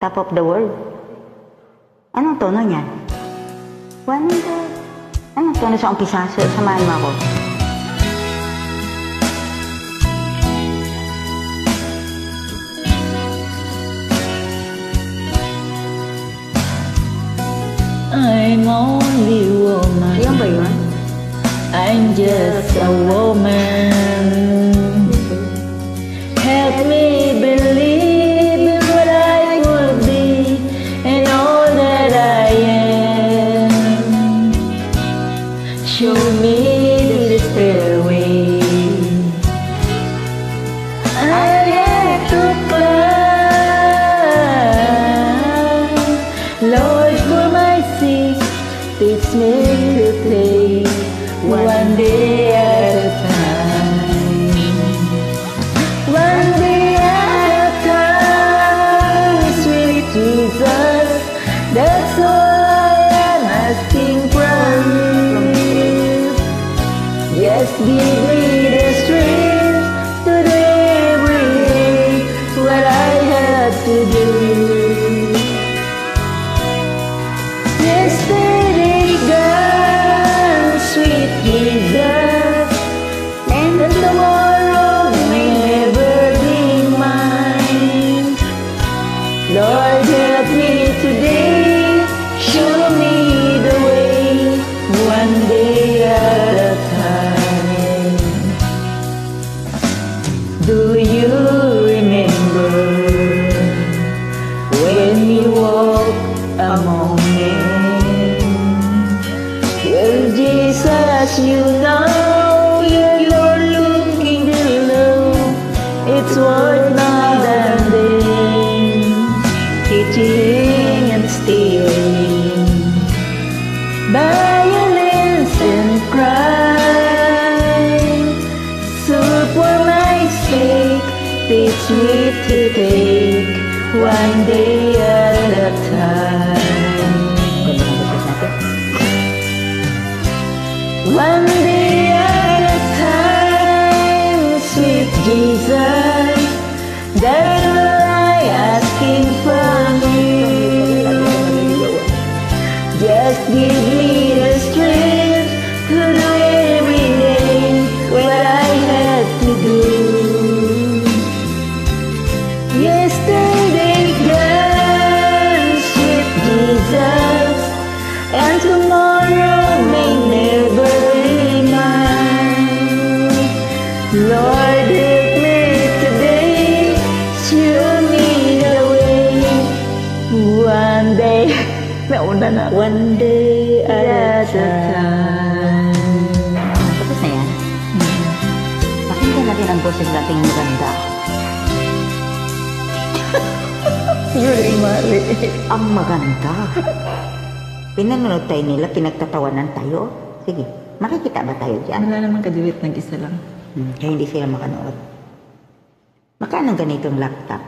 Top of the world. Anong tono niyan? Wonder. Anong tono sa umpisa? Samahan mo ako. I'm only woman. Yan ba yun? I'm just a woman. Help me believe in what I could be and all that I am. Show me the stairway I have to climb. Lord, for my sake, teach me to take one day at a time. One day at a time, sweet Jesus, that's all I'm asking from you. Just give me the strength to do every day what I have to do. Yesterday gone, sweet Jesus, and tomorrow may never be mine. Lord, help me today, show me the way, one day at a time. Do you remember when you walk among men? Well, Jesus, you know you're looking below. It's worth more than them, cheating and stealing, violence and crime. So for my sake, teach me to take one day at a time. One day at a time, sweet Jesus, that's all I'm asking from you. Just give me the strength to do every day what I have to do. Yesterday gone, sweet Jesus, and tomorrow may never be mine. Lord, help me today, show me the way. One day, nauna na. One day at a time. Tapos na yan. Pakinggan natin ang boses nating maganda. Yuri, mali. Ang maganda. Pinanonood tayo nila, pinagtatawanan tayo. Sige, makikita ba tayo dyan? Wala naman kaduwit, nag-isa lang. Kaya hindi sila makanood. Magkano ganitong laptop?